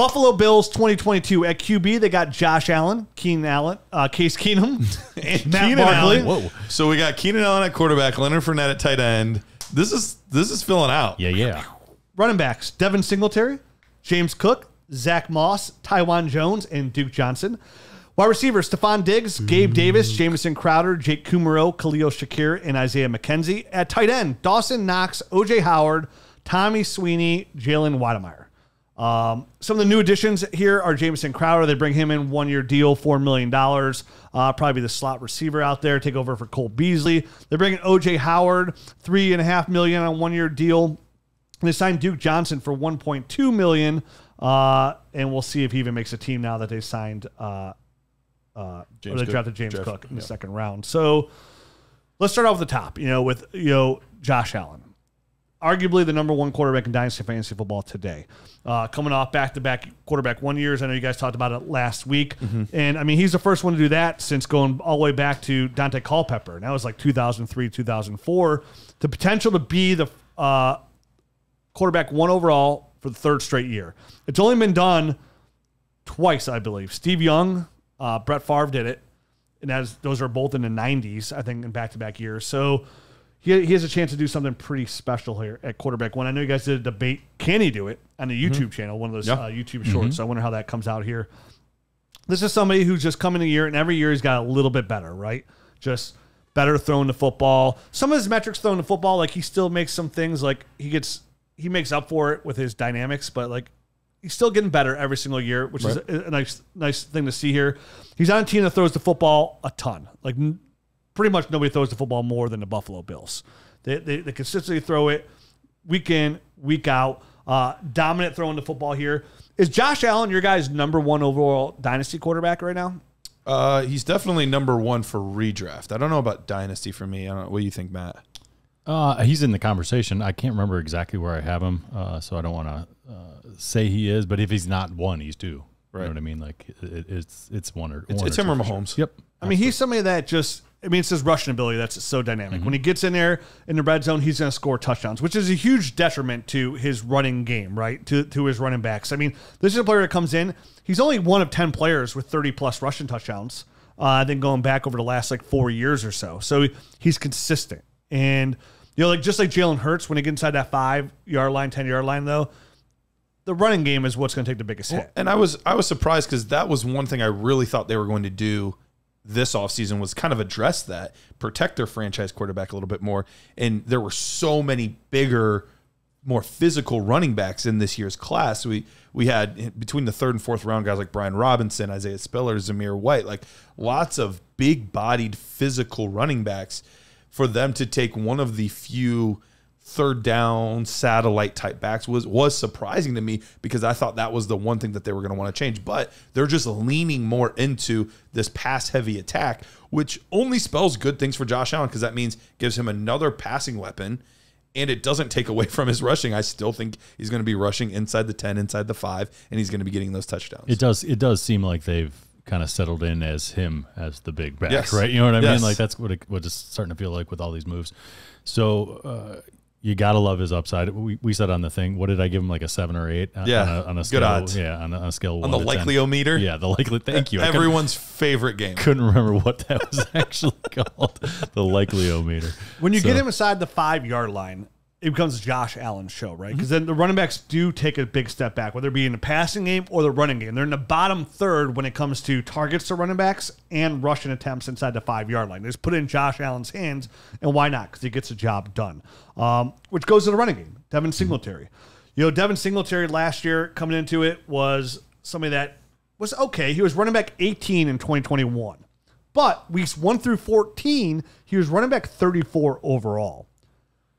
Buffalo Bills 2022 at QB. They got Josh Allen, Keenan Allen, Case Keenum, and Matt Barkley. Whoa! So we got Keenan Allen at quarterback, Leonard Fournette at tight end. This is filling out. Yeah. Running backs: Devin Singletary, James Cook, Zach Moss, Tywan Jones, and Duke Johnson. Wide receivers: Stephon Diggs, Gabe Davis, Jamison Crowder, Jake Kumaro, Khalil Shakir, and Isaiah McKenzie. At tight end: Dawson Knox, O.J. Howard, Tommy Sweeney, Jalen Weidemeyer. Some of the new additions here are Jamison Crowder. They bring him in 1-year deal, $4 million. Probably the slot receiver out there, take over for Cole Beasley. They bring in O.J. Howard, $3.5 million on 1-year deal. And they signed Duke Johnson for $1.2 million. And we'll see if he even makes a team now that they signed drafted James Cook in the second round. So let's start off with the top, with Josh Allen. Arguably the number one quarterback in Dynasty Fantasy Football today. Coming off back-to-back quarterback 1 years. I know you guys talked about it last week. And, I mean, he's the first one to do that since going all the way back to Dante Culpepper. And that was like 2003, 2004. The potential to be the quarterback 1 overall for the third straight year. It's only been done twice, I believe. Steve Young, Brett Favre did it. And those are both in the 90s, I think, in back-to-back years. So he has a chance to do something pretty special here at quarterback 1. I know you guys did a debate. Can he do it on the YouTube channel, one of those YouTube shorts? So I wonder how that comes out here. This is somebody who's just come in a year, and every year he's got a little bit better, right? Just better throwing the football. Some of his metrics throwing the football, like he still makes some things, like he makes up for it with his dynamics, but like he's still getting better every single year, which is a nice thing to see here. He's on a team that throws the football a ton. Like pretty much nobody throws the football more than the Buffalo Bills. They consistently throw it week in, week out. Dominant throwing the football here. Is Josh Allen your guys' number 1 overall dynasty quarterback right now? He's definitely number 1 for redraft. I don't know about dynasty for me. I don't know. What do you think, Matt? He's in the conversation. I can't remember exactly where I have him, so I don't want to say he is. But if he's not 1, he's 2. Right. You know what I mean? Like it's one or it's him or Mahomes. Yep. I mean, he's somebody that just. I mean, it's his rushing ability that's so dynamic. When he gets in there in the red zone, he's going to score touchdowns, which is a huge detriment to his running game, right? To his running backs. I mean, this is a player that comes in. He's only one of 10 players with 30-plus rushing touchdowns. I think going back over the last 4 years or so. So he's consistent. And, just like Jalen Hurts, when he gets inside that 5-yard line, 10-yard line, though, the running game is what's going to take the biggest hit. And I was surprised because that was one thing I really thought they were going to do this offseason was kind of address that, protect their franchise quarterback a little bit more. And there were so many bigger, more physical running backs in this year's class. We had between the 3rd and 4th round guys like Brian Robinson, Isaiah Spiller, Zamir White, like lots of big-bodied physical running backs. For them to take one of the few third down satellite type backs was surprising to me because I thought that was the one thing that they were going to want to change. But they're just leaning more into this pass heavy attack, which only spells good things for Josh Allen because that means gives him another passing weapon and it doesn't take away from his rushing. I still think he's going to be rushing inside the 10, inside the 5, and he's going to be getting those touchdowns. It does seem like they've kind of settled in as him as the big back, right? You know what I mean? Like that's what it's starting to feel like with all these moves. So you got to love his upside. We said on the thing, what did I give him, like a 7 or 8? On a scale, good odds. Yeah, on a scale of 1 on the likely-o-meter? Yeah, the likely. Thank you. Everyone's favorite game. Couldn't remember what that was actually called. The likely-o-meter. When you get him inside the 5-yard line, it becomes Josh Allen's show, right? Because then the running backs do take a big step back, whether it be in the passing game or the running game. They're in the bottom third when it comes to targets to running backs and rushing attempts inside the 5-yard line. They just put it in Josh Allen's hands, and why not? Because he gets the job done. Which goes to the running game, Devin Singletary. Devin Singletary last year coming into it was somebody that was okay. He was running back 18 in 2021. But weeks 1 through 14, he was running back 34 overall.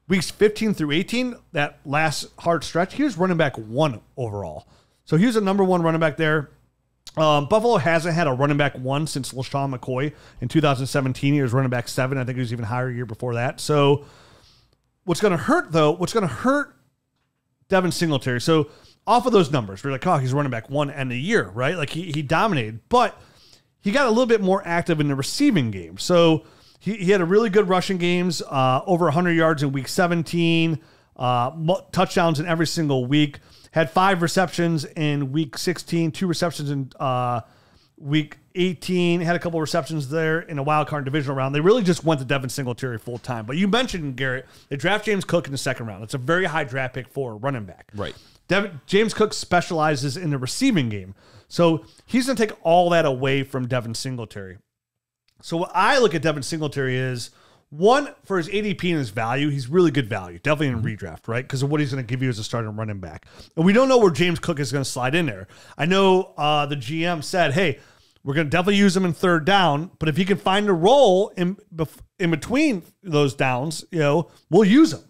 Weeks 15 through 18, that last hard stretch, he was running back 1 overall. So he was a number 1 running back there. Buffalo hasn't had a running back 1 since LaShawn McCoy. In 2017, he was running back 7. I think he was even higher a year before that. So what's going to hurt Devin Singletary. So off of those numbers, we're like, oh, he's running back 1 and the year, right? Like he dominated. But he got a little bit more active in the receiving game. So he had a really good rushing games, over 100 yards in week 17, touchdowns in every single week. had 5 receptions in week 16, 2 receptions in week 18, had a couple receptions there in a wild card divisional round. They really just went to Devin Singletary full time. But you mentioned, Garrett, they draft James Cook in the second round. It's a very high draft pick for a running back. Right. James Cook specializes in the receiving game. So he's going to take all that away from Devin Singletary. So what I look at Devin Singletary is, one, for his ADP and his value, he's really good value. Definitely in redraft, right? Because of what he's going to give you as a starting running back. And we don't know where James Cook is going to slide in there. I know the GM said, hey, we're going to definitely use him in third down, but if he can find a role in between those downs, we'll use him.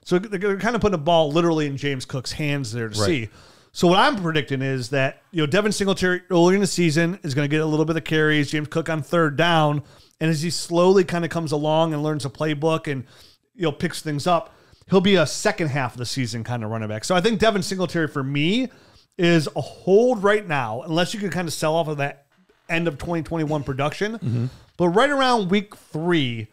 So they're kind of putting the ball literally in James Cook's hands there to see. So what I'm predicting is that, Devin Singletary early in the season is going to get a little bit of carries, James Cook on third down, and as he slowly kind of comes along and learns a playbook and, picks things up, he'll be a second half of the season kind of running back. So I think Devin Singletary for me is a hold right now, unless you can kind of sell off of that end of 2021 production. Mm-hmm. But right around week 3,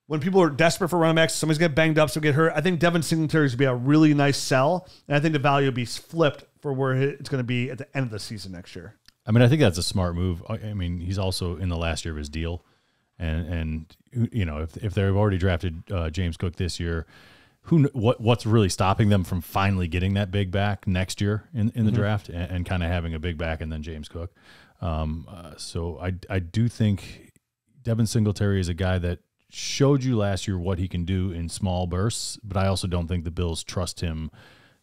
when people are desperate for running backs, somebody's get banged up, so get hurt, I think Devin Singletary is going to be a really nice sell. And I think the value will be flipped for where it's going to be at the end of the season next year. I mean, I think that's a smart move. I mean, he's also in the last year of his deal. And if they've already drafted James Cook this year, what's really stopping them from finally getting that big back next year in the draft and kind of having a big back and then James Cook? So I do think Devin Singletary is a guy that showed you last year what he can do in small bursts, but I also don't think the Bills trust him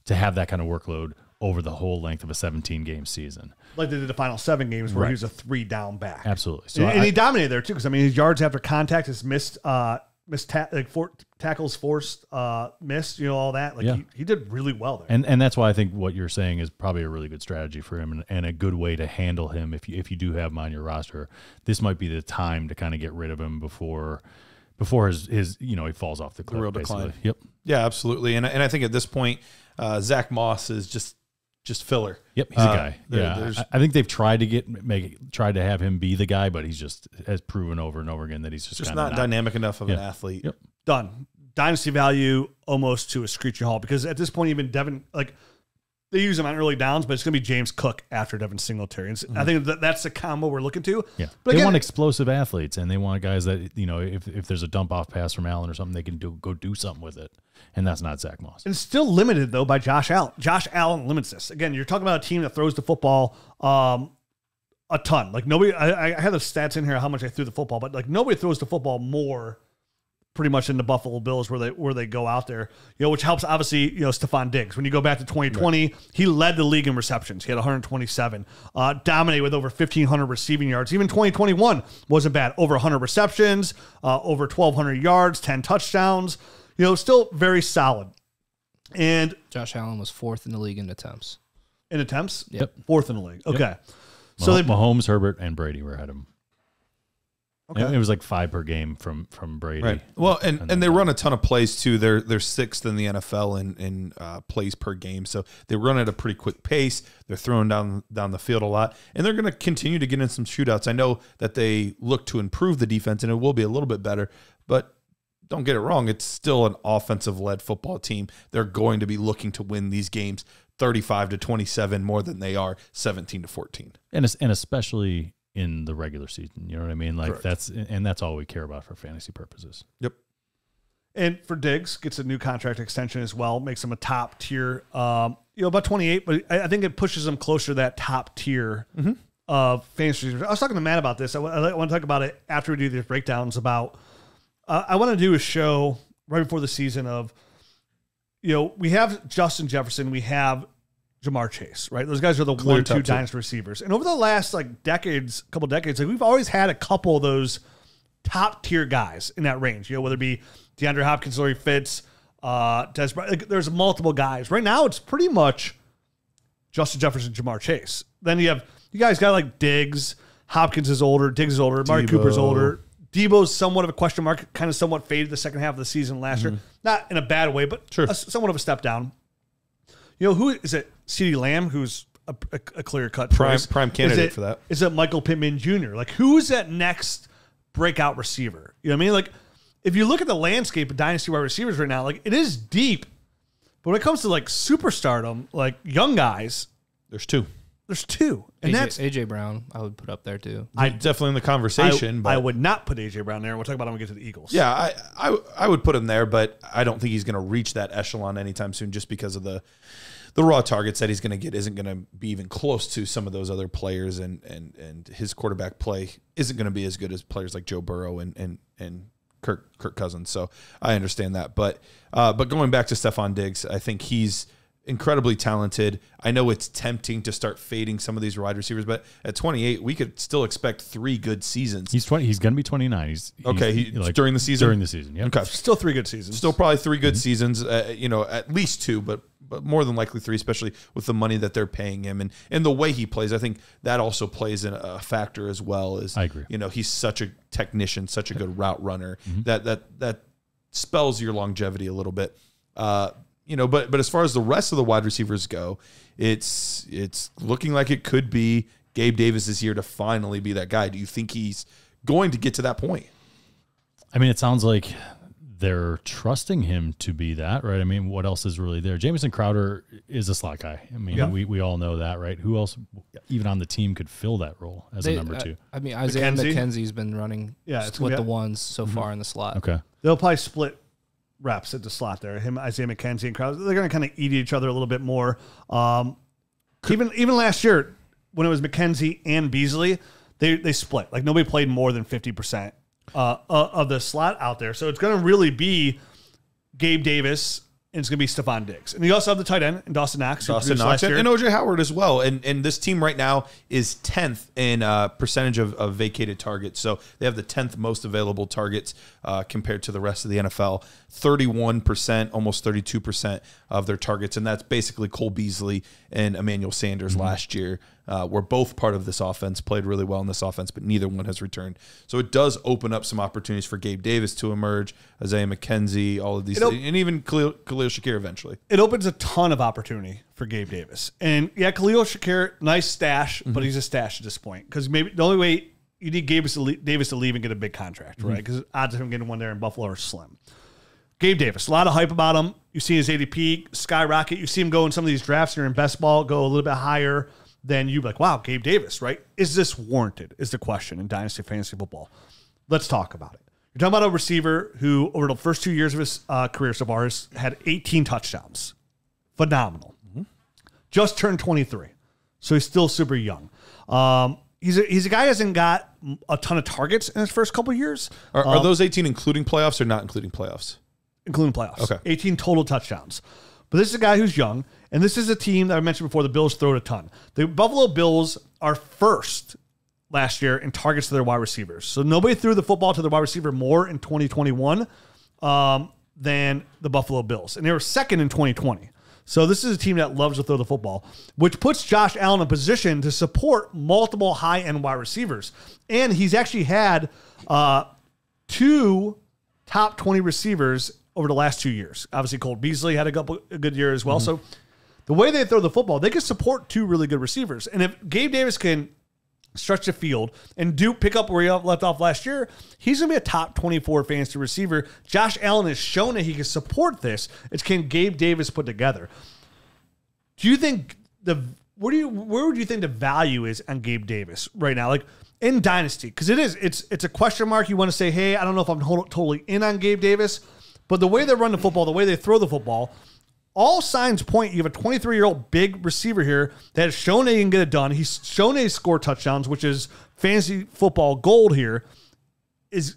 to have that kind of workload over the whole length of a 17-game season. Like they did the final 7 games where he was a 3-down back. Absolutely. So and he dominated there too, because his yards after contact, his tackles forced, missed, all that. He did really well there. And that's why I think what you're saying is probably a really good strategy for him and a good way to handle him if you do have him on your roster. This might be the time to kind of get rid of him before his he falls off the cliff. The real decline. Basically. Yep. Yeah, absolutely. And I think at this point, Zach Moss is just filler. Yep, he's a guy. I think they've tried to have him be the guy, but he's has proven over and over again that he's just not dynamic enough of an athlete. Yep. Done. Dynasty value almost to a screeching halt, because at this point, even Devin, they use him on early downs, but it's going to be James Cook after Devin Singletary. And I think that's the combo we're looking to. Yeah, but they want explosive athletes, and they want guys that if there's a dump off pass from Allen or something, they can go do something with it. And that's not Zach Moss. And still limited, though, by Josh Allen. Josh Allen limits this. Again, you're talking about a team that throws the football a ton. Nobody, I have the stats in here how much I threw the football, but nobody throws the football more pretty much in the Buffalo Bills where they go out there, which helps obviously, Stephon Diggs. When you go back to 2020, he led the league in receptions. He had 127, dominated with over 1,500 receiving yards. Even 2021 wasn't bad. Over 100 receptions, over 1,200 yards, 10 touchdowns. Still very solid. And Josh Allen was 4th in the league in attempts. In attempts? Yep. 4th in the league. Okay. Yep. So Mahomes, Herbert, and Brady were ahead of him. Okay. It was 5 per game from Brady. Right. Well, and they run a ton of plays too. They're 6th in the NFL in plays per game. So they run at a pretty quick pace. They're throwing down the field a lot, and they're going to continue to get in some shootouts. I know that they look to improve the defense, and it will be a little bit better, but don't get it wrong. It's still an offensive-led football team. They're going to be looking to win these games 35-27 more than they are 17-14. And especially in the regular season, you know what I mean? Correct. That's all we care about for fantasy purposes. Yep. And for Diggs, gets a new contract extension as well, makes him a top tier, about 28, but I think it pushes him closer to that top tier of fantasy. I was talking to Matt about this. I want to talk about it after we do these breakdowns about. I want to do a show right before the season of, we have Justin Jefferson, we have Jamar Chase, right? Those guys are the 1-2 dynasty receivers. And over the last couple decades, we've always had a couple of those top tier guys in that range, whether it be DeAndre Hopkins, Larry Fitz, there's multiple guys. Right now, it's pretty much Justin Jefferson, Jamar Chase. Then you guys got Diggs. Hopkins is older. Diggs is older. Amari Cooper's older. Debo's somewhat of a question mark, kind of somewhat faded the second half of the season last year. Not in a bad way, but somewhat of a step down. Who is it? CeeDee Lamb, who's a clear-cut prime candidate for that. Is it Michael Pittman Jr.? Who's that next breakout receiver? You know what I mean? If you look at the landscape of dynasty wide receivers right now, it is deep, But when it comes to like superstardom, like young guys, There's two. And that's AJ Brown. I would put up there too. Definitely in the conversation. I would not put AJ Brown there. We'll talk about him when we get to the Eagles. Yeah, I would put him there, but I don't think he's going to reach that echelon anytime soon, just because of the raw targets that he's going to get isn't going to be even close to some of those other players, and his quarterback play isn't going to be as good as players like Joe Burrow and Kirk Cousins. So I understand that, but going back to Stephon Diggs, I think he's incredibly talented. I know it's tempting to start fading some of these wide receivers, but at 28, we could still expect 3 good seasons. He's 20. He's going to be 29. He's like during the season. During the season, yeah. Okay, Still 3 good seasons. still probably 3 good seasons. At least 2, but more than likely 3, especially with the money that they're paying him and the way he plays. I think that also plays in a factor as well. I agree. He's such a technician, such a good route runner that spells your longevity a little bit. But as far as the rest of the wide receivers go, it's looking like it could be Gabe Davis is here to finally be that guy. Do you think he's going to get to that point? I mean, it sounds like they're trusting him to be that, right? I mean, what else is really there? Jamison Crowder is a slot guy. I mean, we all know that, right? Who else, even on the team, could fill that role as a number 2? I mean, Isaiah McKenzie's been running with the ones so far in the slot. Okay. They'll probably split reps at the slot there. Him, Isaiah McKenzie, and Crowder. They're going to kind of eat each other a little bit more. Even last year, when it was McKenzie and Beasley, they split. Like nobody played more than 50% of the slot out there. So it's going to really be Gabe Davis, and it's going to be Stephon Diggs. And you also have the tight end, and Dawson Knox. And O.J. Howard as well. And this team right now is 10th in percentage of vacated targets. So they have the 10th most available targets compared to the rest of the NFL. 31%, almost 32% of their targets. And that's basically Cole Beasley and Emmanuel Sanders last year. Were both part of this offense, played really well in this offense, but neither one has returned. So it does open up some opportunities for Gabe Davis to emerge, Isaiah McKenzie, all of these things, and even Khalil Shakir eventually. It opens a ton of opportunity for Gabe Davis. And yeah, Khalil Shakir, nice stash, but he's a stash at this point. Because maybe the only way you need Davis to leave and get a big contract, right? Because odds of him getting one there in Buffalo are slim. Gabe Davis, a lot of hype about him. You see his ADP skyrocket. You see him go in some of these drafts here in best ball, go a little bit higher. Then you'd be like, wow, Gabe Davis, right? Is this warranted, is the question in Dynasty Fantasy Football. Let's talk about it. You're talking about a receiver who, over the first 2 years of his career so far, has had 18 touchdowns. Phenomenal. Just turned 23. So he's still super young. He's a guy who hasn't got a ton of targets in his first couple of years. Are those 18 including playoffs or not including playoffs? Including playoffs. Okay. 18 total touchdowns. But this is a guy who's young, and this is a team that I mentioned before, the Bills throw it a ton. The Buffalo Bills are first last year in targets to their wide receivers. So nobody threw the football to their wide receiver more in 2021 than the Buffalo Bills. And they were second in 2020. So this is a team that loves to throw the football, which puts Josh Allen in a position to support multiple high-end wide receivers. And he's actually had 2 top 20 receivers over the last 2 years. Obviously, Cole Beasley had a good year as well. So the way they throw the football, they can support 2 really good receivers. And if Gabe Davis can stretch the field and pick up where he left off last year, he's going to be a top 24 fantasy receiver. Josh Allen has shown that he can support this. It's can Gabe Davis put together. Do you think where would you think the value is on Gabe Davis right now? Like in Dynasty, because it's a question mark. You want to say, hey, I don't know if I'm totally in on Gabe Davis. But the way they run the football, the way they throw the football, all signs point. You have a 23-year-old big receiver here that has shown that he can get it done. He's shown that he scored touchdowns, which is fantasy football gold here. His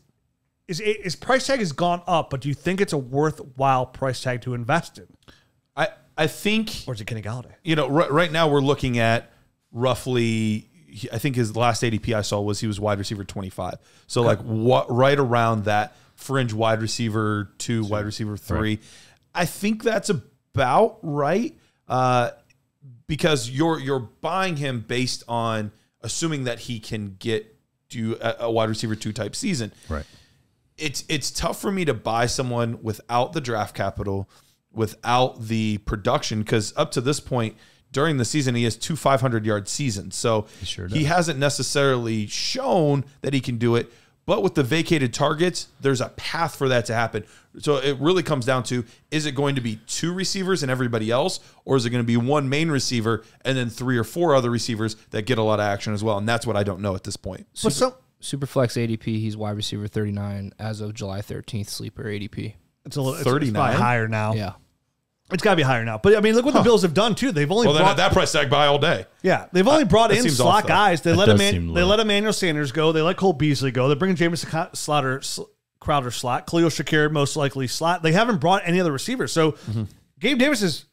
price tag has gone up, but do you think it's a worthwhile price tag to invest in? I think... Or is it Kenny Galladay? Right now we're looking at roughly... I think his last ADP I saw was he was wide receiver 25. So right around that fringe wide receiver 2, wide receiver 3. Right. I think that's about right because you're buying him based on assuming that he can get to a wide receiver 2 type season. Right. It's tough for me to buy someone without the draft capital, without the production, because up to this point during the season, he has 2 500-yard seasons. So he hasn't necessarily shown that he can do it. But with the vacated targets, there's a path for that to happen. So it really comes down to, is it going to be 2 receivers and everybody else, or is it going to be 1 main receiver and then 3 or 4 other receivers that get a lot of action as well? And that's what I don't know at this point. Superflex ADP, he's wide receiver 39 as of July 13th, sleeper ADP. It's a little 39? It's probably higher now. Yeah. It's got to be higher now. But, I mean, look what the Bills have done, too. They've only then at that price tag, buy all day. Yeah. They've only brought in slot guys. They let Emmanuel Sanders go. They let Cole Beasley go. They're bringing Jamison Crowder slot. Khalil Shakir most likely slot. They haven't brought any other receivers. So, Gabe Davis is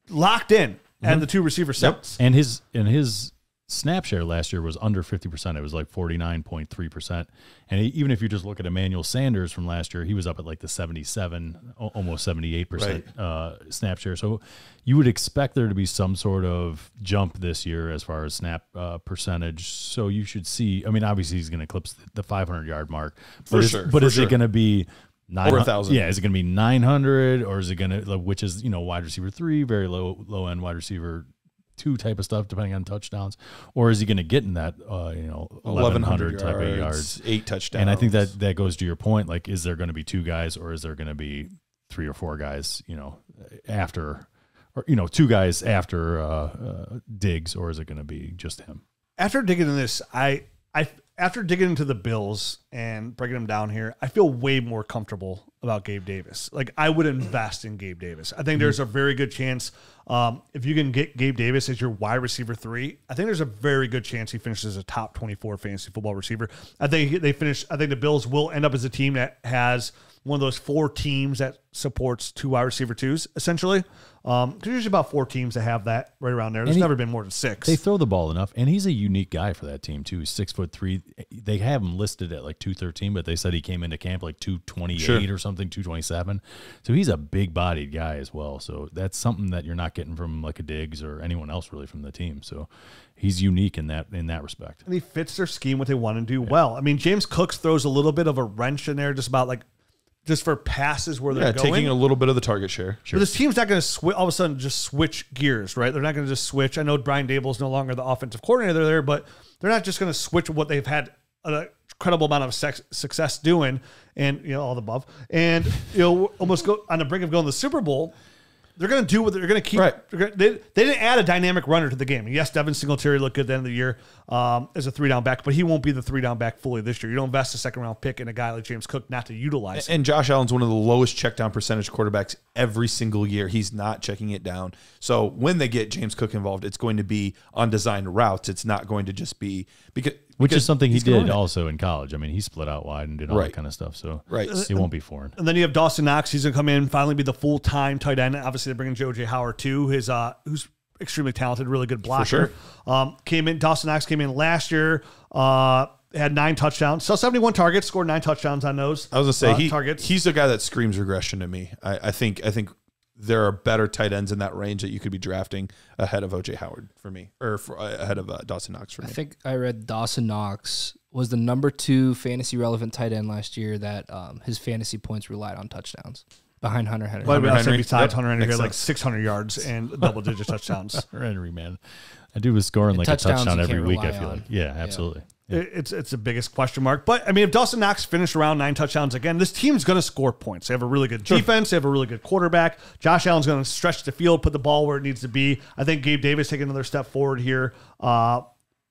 locked in at the 2 receiver sets. And his snap share last year was under 50%. It was like 49.3%. And even if you just look at Emmanuel Sanders from last year, he was up at like the 77, almost 78% snap share. So you would expect there to be some sort of jump this year as far as snap percentage. So you should see, I mean, obviously he's going to eclipse the 500-yard mark. But is it going to be 900? Or 1,000. Yeah, is it going to be 900, or is it going to, which is, wide receiver 3, very low end wide receiver 2 type of stuff, depending on touchdowns, or is he going to get in that 1,100 type of yards, 8 touchdowns? And I think that goes to your point. Like, is there going to be 2 guys, or is there going to be 3 or 4 guys? After, or 2 guys after Diggs, or is it going to be just him? After digging into this, after digging into the Bills and breaking them down here, I feel way more comfortable about Gabe Davis. Like, I would invest in Gabe Davis. I think there's a very good chance if you can get Gabe Davis as your wide receiver 3, I think there's a very good chance he finishes as a top 24 fantasy football receiver. I think the Bills will end up as a team that has one of those 4 teams that supports 2 wide receiver 2s, essentially. Because there's usually about 4 teams that have that right around there. There's never been more than 6. They throw the ball enough, and he's a unique guy for that team too. He's 6'3". They have him listed at like 213, but they said he came into camp like 228 or something, 227. So he's a big-bodied guy as well. So that's something that you're not getting from like a Diggs or anyone else really from the team. So he's unique in that respect. And he fits their scheme, what they want to do well. I mean, James Cook throws a little bit of a wrench in there, just for passes where they're going. Taking a little bit of the target share. Sure. But this team's not going to all of a sudden just switch gears, right? They're not going to just switch. I know Brian Daboll's no longer the offensive coordinator there, but they're not just going to switch what they've had an incredible amount of success doing, and all the above, and almost go on the brink of going to the Super Bowl. They're going to do what they're going to keep. Right. They didn't add a dynamic runner to the game. Yes, Devin Singletary looked good at the end of the year as a 3-down back, but he won't be the 3-down back fully this year. You don't invest a second-round pick in a guy like James Cook not to utilize him. And Josh Allen's one of the lowest check-down percentage quarterbacks every single year. He's not checking it down. So when they get James Cook involved, it's going to be on designed routes. It's not going to just be which is something he did also in college. I mean, he split out wide and did all that kind of stuff. So it won't be foreign. And then you have Dawson Knox. He's going to come in, finally be the full-time tight end. Obviously, they're bringing J.J. Howard, too, who's extremely talented, really good blocker. For sure. Dawson Knox came in last year, had 9 touchdowns. So 71 targets, scored 9 touchdowns on those I was going to say, targets. He's the guy that screams regression to me. I think there are better tight ends in that range that you could be drafting ahead of O.J. Howard for me, or ahead of Dawson Knox for me. I think I read Dawson Knox was the number 2 fantasy relevant tight end last year that his fantasy points relied on touchdowns behind Hunter Henry. Besides Hunter Henry had like 600 yards and double-digit touchdowns. Hunter Henry, man. That dude was scoring like a touchdown every week, I feel like. Yeah, absolutely. Yeah. It's the biggest question mark. But, I mean, if Dawson Knox finished around 9 touchdowns again, this team's going to score points. They have a really good defense. They have a really good quarterback. Josh Allen's going to stretch the field, put the ball where it needs to be. I think Gabe Davis taking another step forward here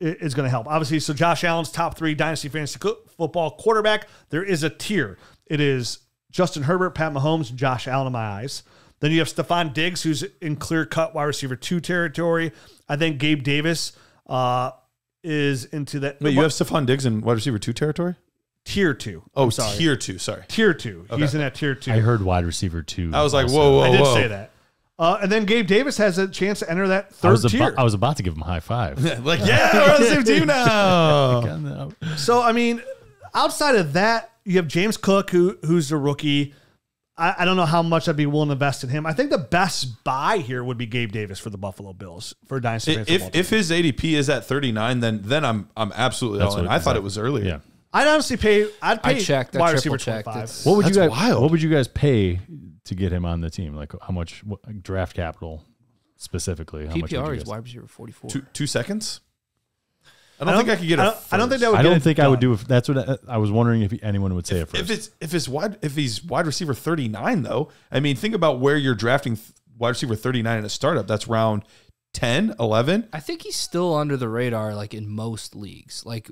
is going to help. Obviously, so Josh Allen's top 3 Dynasty fantasy football quarterback. There is a tier. It is Justin Herbert, Pat Mahomes, and Josh Allen in my eyes. Then you have Stephon Diggs, who's in clear-cut wide receiver 2 territory. I think Gabe Davis is into that. Wait, you have Stephon Diggs in wide receiver 2 territory? Tier 2. Oh, tier 2. Sorry. Tier 2. Okay. He's in that tier 2. I heard wide receiver 2. I was like, whoa. I did say that. And then Gabe Davis has a chance to enter that third tier. I was about to give him a high five. Like, yeah, we're on the same team now. So, I mean, outside of that, you have James Cook, who's a rookie. I don't know how much I'd be willing to invest in him. I think the best buy here would be Gabe Davis for the Buffalo Bills for Dynasty. If his ADP is at 39, then I'm absolutely all in. I thought it was earlier. Yeah. I'd honestly pay. I checked. Wide receiver 25. What would you guys pay to get him on the team? Like how much draft capital specifically? How much PPR is wide receiver 44. 2 seconds. I don't think I could get a first. I don't think that would. I get don't it think done. I would do. That's what I was wondering if anyone would say it first. If he's wide receiver 39 though, I mean, think about where you're drafting wide receiver 39 in a startup. That's round 10, 11. I think he's still under the radar, like in most leagues, like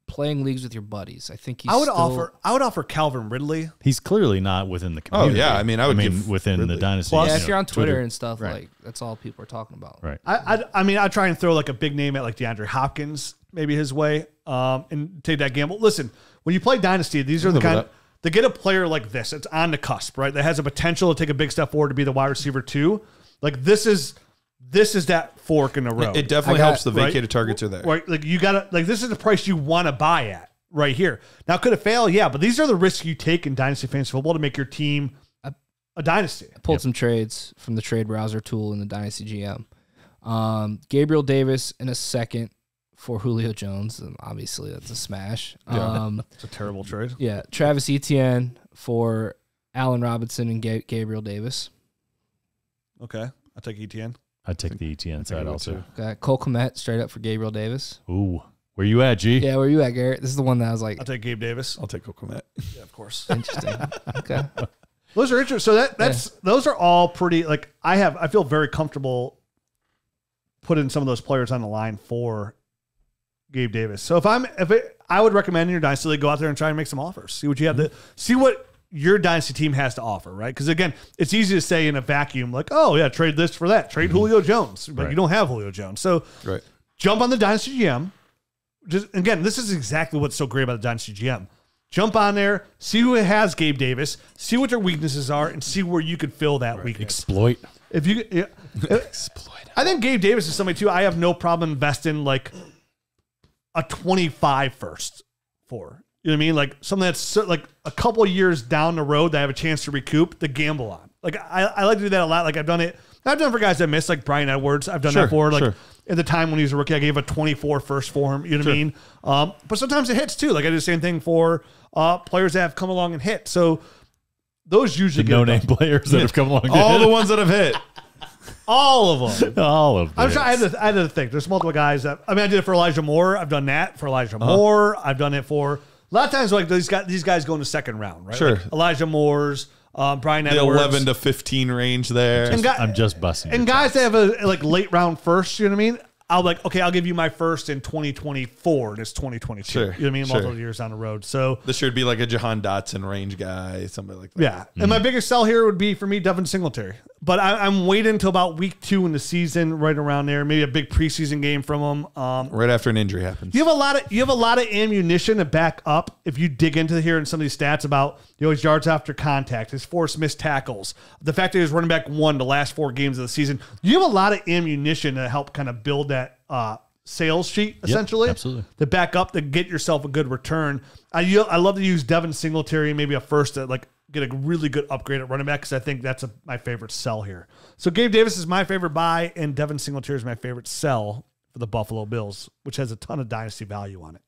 playing leagues with your buddies. I think he's. I would offer Calvin Ridley. He's clearly not within the community. Oh yeah, I mean, I would give within Ridley. the Dynasty. Plus, Yeah, you if know, you're on Twitter and stuff, right. like that's all people are talking about. Right. I mean, I try and throw like a big name at like DeAndre Hopkins, maybe his way, and take that gamble. Listen, when you play Dynasty, these are the kind to get a player like this. It's on the cusp, right? That has a potential to take a big step forward to be the wide receiver 2. Like this is that fork in the road. It definitely helps the vacated targets are there. Right? Like you gotta like this is the price you want to buy at right here. Now could it fail? Yeah, but these are the risks you take in Dynasty Fantasy Football to make your team a dynasty. I pulled some trades from the trade browser tool in the Dynasty GM. Gabriel Davis in a second for Julio Jones. And obviously, that's a smash. It's a terrible trade. Yeah, Travis Etienne for Allen Robinson and Gabriel Davis. Okay, I'll take ETN. I'd take the ETN side also. Got Cole Kmet straight up for Gabriel Davis. Ooh, where you at, G? Yeah, where you at, Garrett? This is the one that I was like, I'll take Gabe Davis. I'll take Cocomet. Yeah, of course. interesting. Okay. Those are interesting. So those are all pretty. Like I feel very comfortable putting some of those players on the line for Gabe Davis. So I would recommend in your dynasty league, go out there and try and make some offers. See what you have to see what your dynasty team has to offer, right? Because again, it's easy to say in a vacuum, like, oh yeah, trade this for that, trade Julio Jones, but you don't have Julio Jones. So jump on the Dynasty GM. Just again, this is exactly what's so great about the Dynasty GM. Jump on there, see who has Gabe Davis, see what their weaknesses are, and see where you could fill that weakness. Exploit. If you exploit, I think Gabe Davis is somebody too. I have no problem investing like a 25 first for. You know what I mean? Like something that's like a couple of years down the road that I have a chance to recoup the gamble on. Like I like to do that a lot. Like I've done it for guys that miss, like Brian Edwards. I've done that for like at the time when he was a rookie, I gave a 24 first for him. You know what I mean? But sometimes it hits too. Like I do the same thing for players that have come along and hit. So those usually get no-name players that have come along. All the ones that have hit. All of them. All of them. I'm sure I had to think. There's multiple guys that I did it for Elijah Moore. I've done that for Elijah Moore. I've done it for a lot of times like these guys go in the second round, right? Sure. Like Elijah Moore's, Brian The Edwards. 11 to 15 range there. I'm just busting. And guys that have a like late round first, you know what I mean? I'll like, okay, I'll give you my first in 2024 and it's 2022. Sure, you know what I mean? Multiple years down the road. So this should be like a Jahan Dotson range guy, somebody like that. yeah. And my biggest sell here would be for me, Devin Singletary. But I'm waiting until about week 2 in the season, right around there. Maybe a big preseason game from him. Right after an injury happens. You have a lot of ammunition to back up if you dig into here in some of these stats about his yards after contact, his forced missed tackles, the fact that he was running back 1 the last 4 games of the season. You have a lot of ammunition to help kind of build that sales sheet essentially. Absolutely. To back up to get yourself a good return. I love to use Devin Singletary, maybe a first to like get a really good upgrade at running back because I think that's my favorite sell here. So Gabe Davis is my favorite buy, and Devin Singletary is my favorite sell for the Buffalo Bills, which has a ton of dynasty value on it.